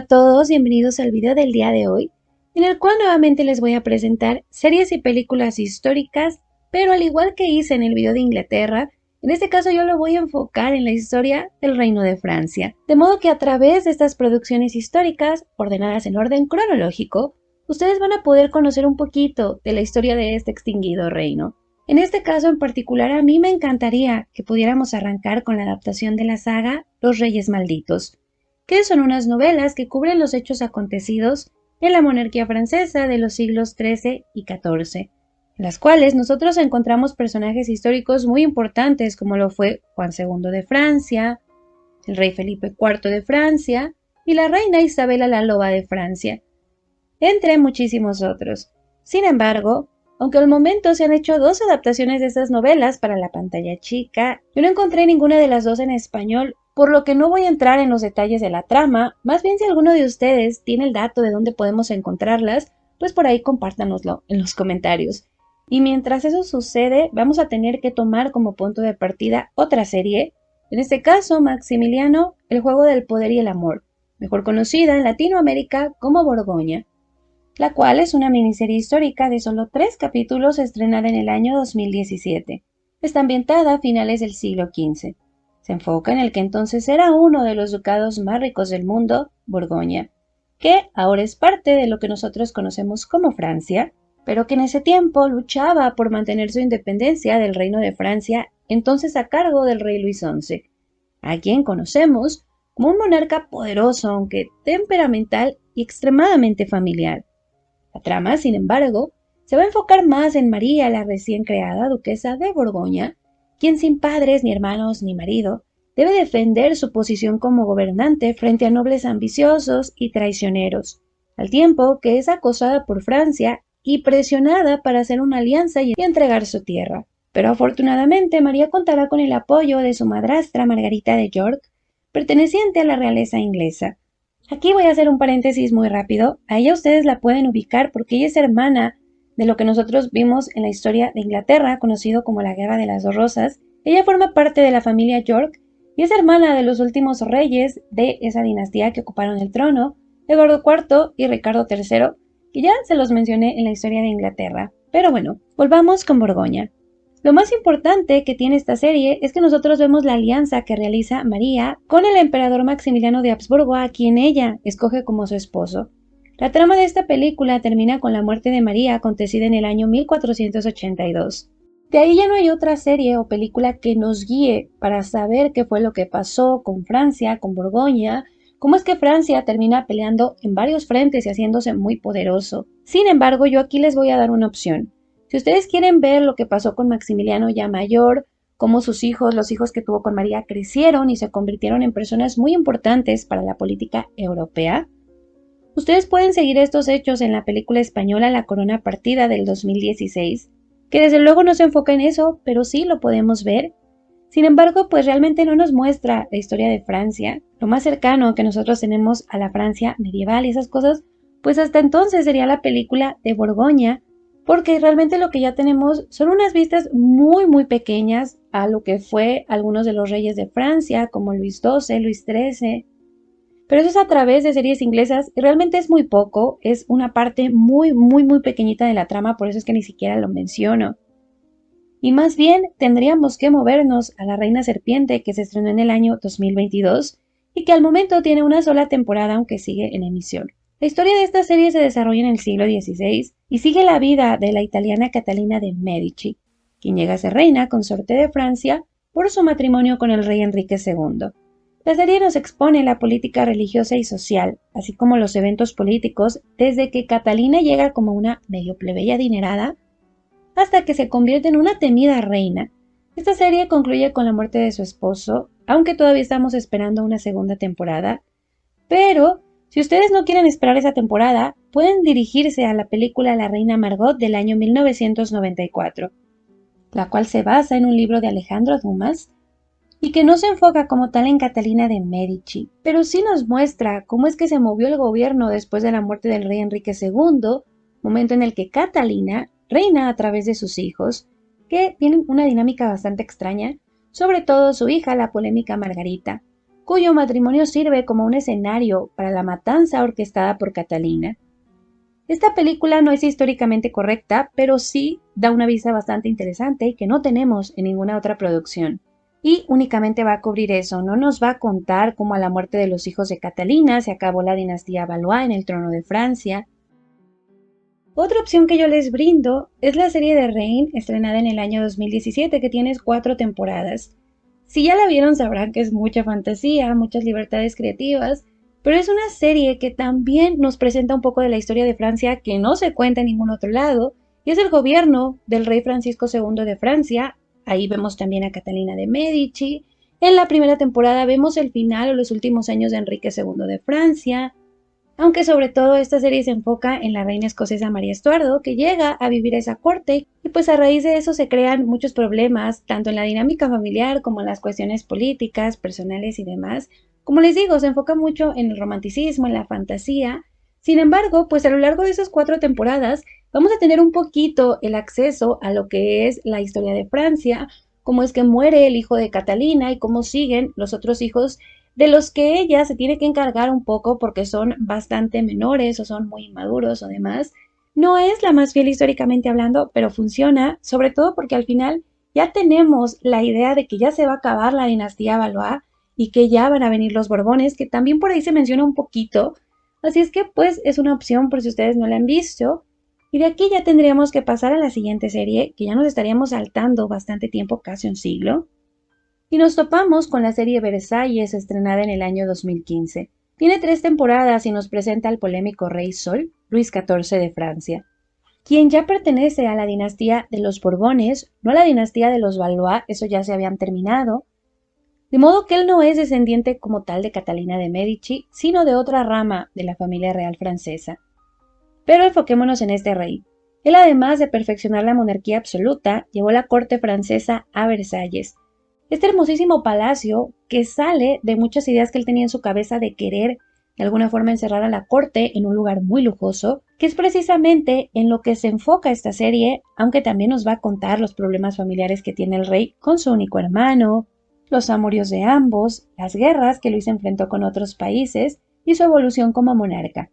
todos, bienvenidos al video del día de hoy, en el cual nuevamente les voy a presentar series y películas históricas, pero al igual que hice en el video de Inglaterra, en este caso yo lo voy a enfocar en la historia del Reino de Francia. De modo que a través de estas producciones históricas, ordenadas en orden cronológico, ustedes van a poder conocer un poquito de la historia de este extinguido reino. En este caso en particular a mí me encantaría que pudiéramos arrancar con la adaptación de la saga Los Reyes Malditos, que son unas novelas que cubren los hechos acontecidos en la monarquía francesa de los siglos XIII y XIV, en las cuales nosotros encontramos personajes históricos muy importantes como lo fue Juan II de Francia, el rey Felipe IV de Francia y la reina Isabela la Loba de Francia, entre muchísimos otros. Sin embargo, aunque al momento se han hecho 2 adaptaciones de estas novelas para la pantalla chica, yo no encontré ninguna de las 2 en español, por lo que no voy a entrar en los detalles de la trama. Más bien, si alguno de ustedes tiene el dato de dónde podemos encontrarlas, pues por ahí compártanoslo en los comentarios. Y mientras eso sucede, vamos a tener que tomar como punto de partida otra serie, en este caso Maximiliano, el juego del poder y el amor, mejor conocida en Latinoamérica como Borgoña, la cual es una miniserie histórica de solo 3 capítulos estrenada en el año 2017. Está ambientada a finales del siglo XV. Se enfoca en el que entonces era uno de los ducados más ricos del mundo, Borgoña, que ahora es parte de lo que nosotros conocemos como Francia, pero que en ese tiempo luchaba por mantener su independencia del Reino de Francia, entonces a cargo del rey Luis XI, a quien conocemos como un monarca poderoso, aunque temperamental y extremadamente familiar. La trama, sin embargo, se va a enfocar más en María, la recién creada duquesa de Borgoña, quien sin padres, ni hermanos, ni marido, debe defender su posición como gobernante frente a nobles ambiciosos y traicioneros, al tiempo que es acosada por Francia y presionada para hacer una alianza y entregar su tierra. Pero afortunadamente María contará con el apoyo de su madrastra Margarita de York, perteneciente a la realeza inglesa. Aquí voy a hacer un paréntesis muy rápido. A ella ustedes la pueden ubicar porque ella es hermana de lo que nosotros vimos en la historia de Inglaterra, conocido como la Guerra de las Dos Rosas. Ella forma parte de la familia York y es hermana de los últimos reyes de esa dinastía que ocuparon el trono, Eduardo IV y Ricardo III, que ya se los mencioné en la historia de Inglaterra. Pero bueno, volvamos con Borgoña. Lo más importante que tiene esta serie es que nosotros vemos la alianza que realiza María con el emperador Maximiliano de Habsburgo, a quien ella escoge como su esposo. La trama de esta película termina con la muerte de María, acontecida en el año 1482. De ahí ya no hay otra serie o película que nos guíe para saber qué fue lo que pasó con Francia, con Borgoña, cómo es que Francia termina peleando en varios frentes y haciéndose muy poderoso. Sin embargo, yo aquí les voy a dar una opción. Si ustedes quieren ver lo que pasó con Maximiliano ya mayor, cómo sus hijos, los hijos que tuvo con María, crecieron y se convirtieron en personas muy importantes para la política europea, ustedes pueden seguir estos hechos en la película española La Corona Partida del 2016, que desde luego no se enfoca en eso, pero sí lo podemos ver. Sin embargo, pues realmente no nos muestra la historia de Francia. Lo más cercano que nosotros tenemos a la Francia medieval y esas cosas, pues hasta entonces sería la película de Borgoña, porque realmente lo que ya tenemos son unas vistas muy pequeñas a lo que fue algunos de los reyes de Francia, como Luis XII, Luis XIII. Pero eso es a través de series inglesas y realmente es muy poco, es una parte muy pequeñita de la trama, por eso es que ni siquiera lo menciono. Y más bien tendríamos que movernos a La Reina Serpiente, que se estrenó en el año 2022 y que al momento tiene una sola temporada, aunque sigue en emisión. La historia de esta serie se desarrolla en el siglo XVI y sigue la vida de la italiana Catalina de Medici, quien llega a ser reina consorte de Francia por su matrimonio con el rey Enrique II. La serie nos expone la política religiosa y social, así como los eventos políticos, desde que Catalina llega como una medio plebeya adinerada hasta que se convierte en una temida reina. Esta serie concluye con la muerte de su esposo, aunque todavía estamos esperando una segunda temporada, pero si ustedes no quieren esperar esa temporada, pueden dirigirse a la película La Reina Margot del año 1994, la cual se basa en un libro de Alejandro Dumas y que no se enfoca como tal en Catalina de Medici, pero sí nos muestra cómo es que se movió el gobierno después de la muerte del rey Enrique II, momento en el que Catalina reina a través de sus hijos, que tienen una dinámica bastante extraña, sobre todo su hija, la polémica Margarita, cuyo matrimonio sirve como un escenario para la matanza orquestada por Catalina. Esta película no es históricamente correcta, pero sí da una vista bastante interesante que no tenemos en ninguna otra producción. Y únicamente va a cubrir eso, no nos va a contar cómo a la muerte de los hijos de Catalina se acabó la dinastía Valois en el trono de Francia. Otra opción que yo les brindo es la serie de Reign, estrenada en el año 2017, que tiene 4 temporadas. Si ya la vieron sabrán que es mucha fantasía, muchas libertades creativas, pero es una serie que también nos presenta un poco de la historia de Francia que no se cuenta en ningún otro lado, y es el gobierno del rey Francisco II de Francia. Ahí vemos también a Catalina de Medici. En la primera temporada vemos el final o los últimos años de Enrique II de Francia, aunque sobre todo esta serie se enfoca en la reina escocesa María Estuardo, que llega a vivir a esa corte, y pues a raíz de eso se crean muchos problemas, tanto en la dinámica familiar como en las cuestiones políticas, personales y demás. Como les digo, se enfoca mucho en el romanticismo, en la fantasía. Sin embargo, pues a lo largo de esas 4 temporadas vamos a tener un poquito el acceso a lo que es la historia de Francia, cómo es que muere el hijo de Catalina y cómo siguen los otros hijos de los que ella se tiene que encargar un poco porque son bastante menores o son muy inmaduros o demás. No es la más fiel históricamente hablando, pero funciona, sobre todo porque al final ya tenemos la idea de que ya se va a acabar la dinastía Valois y que ya van a venir los Borbones, que también por ahí se menciona un poquito. Así es que pues es una opción por si ustedes no la han visto. Y de aquí ya tendríamos que pasar a la siguiente serie, que ya nos estaríamos saltando bastante tiempo, casi un siglo. Y nos topamos con la serie Versalles, estrenada en el año 2015. Tiene 3 temporadas y nos presenta al polémico rey Sol, Luis XIV de Francia, quien ya pertenece a la dinastía de los Borbones, no a la dinastía de los Valois, eso ya se habían terminado, de modo que él no es descendiente como tal de Catalina de Medici, sino de otra rama de la familia real francesa. Pero enfoquémonos en este rey. Él, además de perfeccionar la monarquía absoluta, llevó la corte francesa a Versalles, este hermosísimo palacio que sale de muchas ideas que él tenía en su cabeza de querer de alguna forma encerrar a la corte en un lugar muy lujoso, que es precisamente en lo que se enfoca esta serie, aunque también nos va a contar los problemas familiares que tiene el rey con su único hermano, los amorios de ambos, las guerras que Luis enfrentó con otros países y su evolución como monarca.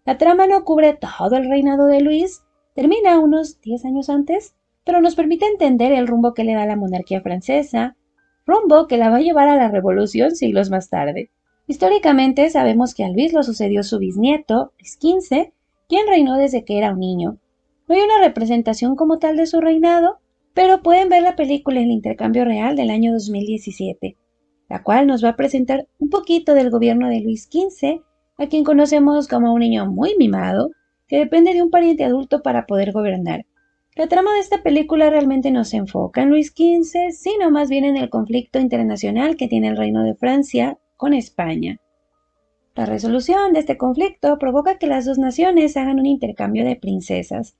La trama no cubre todo el reinado de Luis, termina unos 10 años antes, pero nos permite entender el rumbo que le da la monarquía francesa, rumbo que la va a llevar a la revolución siglos más tarde. Históricamente sabemos que a Luis lo sucedió su bisnieto, Luis XV, quien reinó desde que era un niño. No hay una representación como tal de su reinado, pero pueden ver la película El intercambio real del año 2017, la cual nos va a presentar un poquito del gobierno de Luis XV, a quien conocemos como un niño muy mimado, que depende de un pariente adulto para poder gobernar. La trama de esta película realmente no se enfoca en Luis XV, sino más bien en el conflicto internacional que tiene el Reino de Francia con España. La resolución de este conflicto provoca que las dos naciones hagan un intercambio de princesas,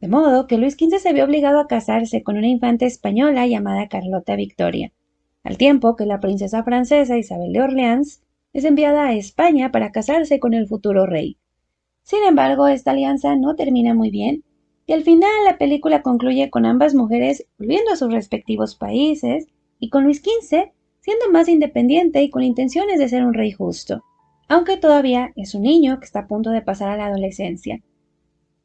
de modo que Luis XV se vio obligado a casarse con una infanta española llamada Carlota Victoria, al tiempo que la princesa francesa Isabel de Orleans es enviada a España para casarse con el futuro rey. Sin embargo, esta alianza no termina muy bien, y al final la película concluye con ambas mujeres volviendo a sus respectivos países y con Luis XV siendo más independiente y con intenciones de ser un rey justo, aunque todavía es un niño que está a punto de pasar a la adolescencia.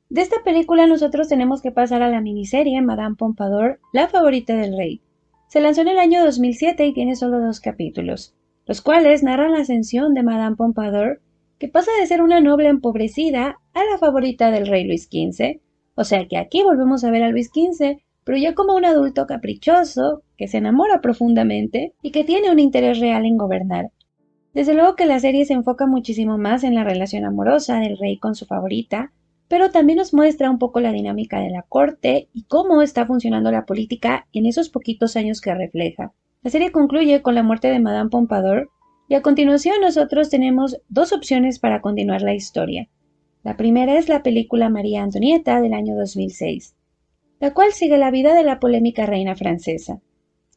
De esta película nosotros tenemos que pasar a la miniserie Madame Pompadour, la favorita del rey. Se lanzó en el año 2007 y tiene solo 2 capítulos, los cuales narran la ascensión de Madame Pompadour, que pasa de ser una noble empobrecida a la favorita del rey Luis XV, o sea que aquí volvemos a ver a Luis XV, pero ya como un adulto caprichoso, que se enamora profundamente y que tiene un interés real en gobernar. Desde luego que la serie se enfoca muchísimo más en la relación amorosa del rey con su favorita, pero también nos muestra un poco la dinámica de la corte y cómo está funcionando la política en esos poquitos años que refleja. La serie concluye con la muerte de Madame Pompadour y a continuación nosotros tenemos 2 opciones para continuar la historia. La primera es la película María Antonieta del año 2006, la cual sigue la vida de la polémica reina francesa.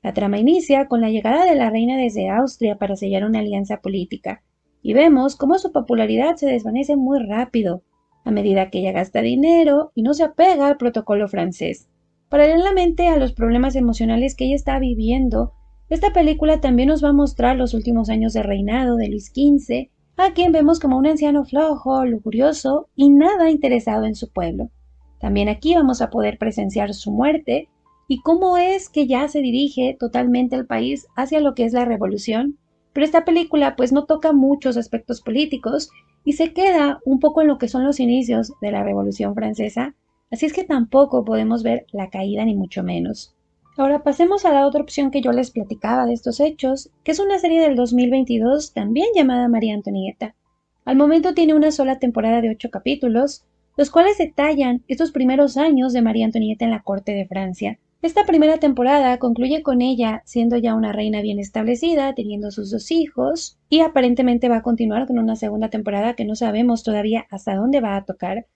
La trama inicia con la llegada de la reina desde Austria para sellar una alianza política, y vemos cómo su popularidad se desvanece muy rápido, a medida que ella gasta dinero y no se apega al protocolo francés, paralelamente a los problemas emocionales que ella está viviendo Esta película también nos va a mostrar los últimos años de reinado de Luis XV, a quien vemos como un anciano flojo, lujurioso y nada interesado en su pueblo. También aquí vamos a poder presenciar su muerte y cómo es que ya se dirige totalmente el país hacia lo que es la revolución. Pero esta película pues no toca muchos aspectos políticos y se queda un poco en lo que son los inicios de la Revolución Francesa, así es que tampoco podemos ver la caída ni mucho menos. Ahora pasemos a la otra opción que yo les platicaba de estos hechos, que es una serie del 2022 también llamada María Antonieta. Al momento tiene una sola temporada de 8 capítulos, los cuales detallan estos primeros años de María Antonieta en la corte de Francia. Esta primera temporada concluye con ella siendo ya una reina bien establecida, teniendo sus 2 hijos, y aparentemente va a continuar con una segunda temporada que no sabemos todavía hasta dónde va a tocar.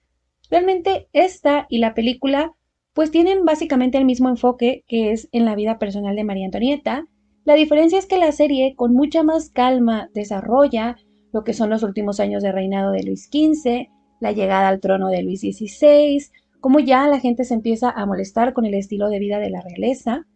Realmente esta y la película pues tienen básicamente el mismo enfoque que es en la vida personal de María Antonieta. La diferencia es que la serie con mucha más calma desarrolla lo que son los últimos años de reinado de Luis XV, la llegada al trono de Luis XVI, cómo ya la gente se empieza a molestar con el estilo de vida de la realeza.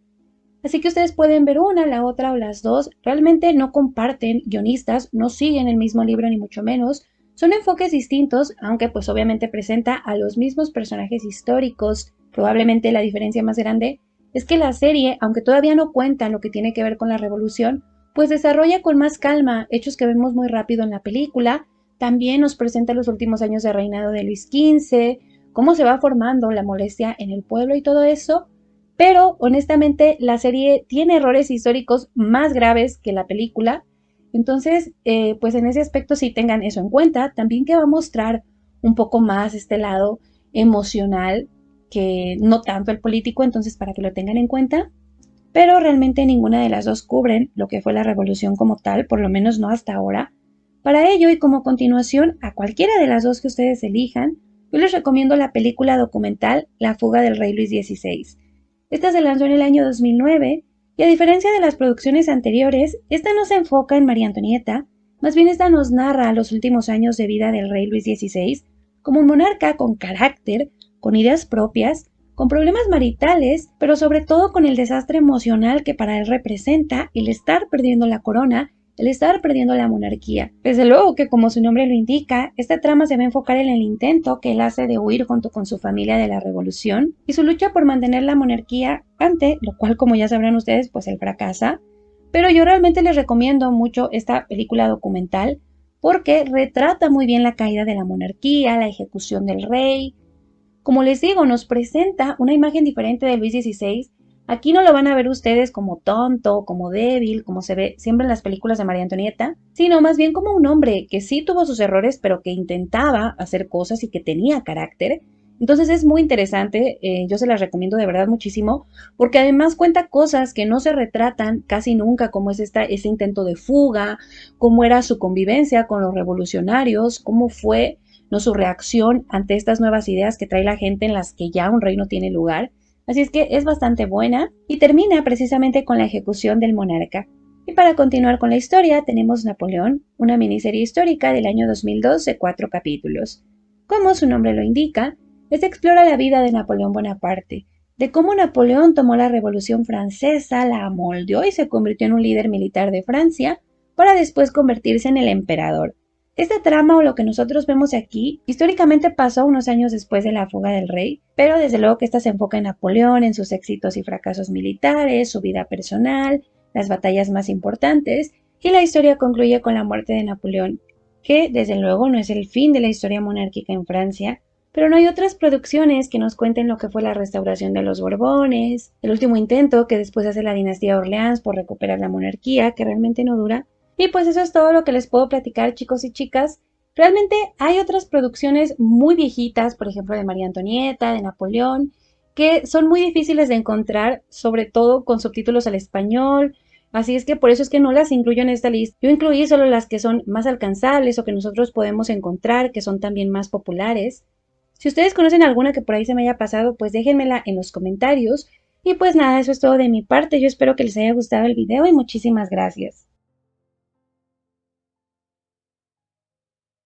Así que ustedes pueden ver una, la otra o las dos. Realmente no comparten guionistas, no siguen el mismo libro ni mucho menos. Son enfoques distintos, aunque pues obviamente presenta a los mismos personajes históricos. Probablemente la diferencia más grande es que la serie, aunque todavía no cuenta lo que tiene que ver con la revolución, pues desarrolla con más calma hechos que vemos muy rápido en la película. También nos presenta los últimos años de reinado de Luis XV, cómo se va formando la molestia en el pueblo y todo eso. Pero honestamente la serie tiene errores históricos más graves que la película. Entonces, pues en ese aspecto sí tengan eso en cuenta. También que va a mostrar un poco más este lado emocional, que no tanto el político, entonces para que lo tengan en cuenta. Pero realmente ninguna de las dos cubren lo que fue la revolución como tal, por lo menos no hasta ahora. Para ello y como continuación a cualquiera de las dos que ustedes elijan, yo les recomiendo la película documental La fuga del rey Luis XVI. Esta se lanzó en el año 2009 y a diferencia de las producciones anteriores, esta no se enfoca en María Antonieta, más bien esta nos narra los últimos años de vida del rey Luis XVI como un monarca con carácter, con ideas propias, con problemas maritales, pero sobre todo con el desastre emocional que para él representa el estar perdiendo la corona, el estar perdiendo la monarquía. Desde luego que, como su nombre lo indica, esta trama se va a enfocar en el intento que él hace de huir junto con su familia de la revolución y su lucha por mantener la monarquía ante lo cual, como ya sabrán ustedes, pues él fracasa. Pero yo realmente les recomiendo mucho esta película documental porque retrata muy bien la caída de la monarquía, la ejecución del rey. Como les digo, nos presenta una imagen diferente de Luis XVI. Aquí no lo van a ver ustedes como tonto, como débil, como se ve siempre en las películas de María Antonieta, sino más bien como un hombre que sí tuvo sus errores, pero que intentaba hacer cosas y que tenía carácter. Entonces es muy interesante, yo se las recomiendo de verdad muchísimo, porque además cuenta cosas que no se retratan casi nunca, como es ese intento de fuga, cómo era su convivencia con los revolucionarios, cómo fue no su reacción ante estas nuevas ideas que trae la gente en las que ya un reino tiene lugar. Así es que es bastante buena y termina precisamente con la ejecución del monarca. Y para continuar con la historia tenemos Napoleón, una miniserie histórica del año 2002 de 4 capítulos. Como su nombre lo indica, esta explora la vida de Napoleón Bonaparte, de cómo Napoleón tomó la Revolución Francesa, la amoldeó y se convirtió en un líder militar de Francia, para después convertirse en el emperador. Esta trama o lo que nosotros vemos aquí históricamente pasó unos años después de la fuga del rey, pero desde luego que esta se enfoca en Napoleón, en sus éxitos y fracasos militares, su vida personal, las batallas más importantes, y la historia concluye con la muerte de Napoleón, que desde luego no es el fin de la historia monárquica en Francia, pero no hay otras producciones que nos cuenten lo que fue la restauración de los Borbones, el último intento que después hace la dinastía de Orleans por recuperar la monarquía, que realmente no dura. Y pues eso es todo lo que les puedo platicar, chicos y chicas. Realmente hay otras producciones muy viejitas, por ejemplo de María Antonieta, de Napoleón, que son muy difíciles de encontrar, sobre todo con subtítulos al español. Así es que por eso es que no las incluyo en esta lista. Yo incluí solo las que son más alcanzables o que nosotros podemos encontrar, que son también más populares. Si ustedes conocen alguna que por ahí se me haya pasado, pues déjenmela en los comentarios. Y pues nada, eso es todo de mi parte. Yo espero que les haya gustado el video y muchísimas gracias.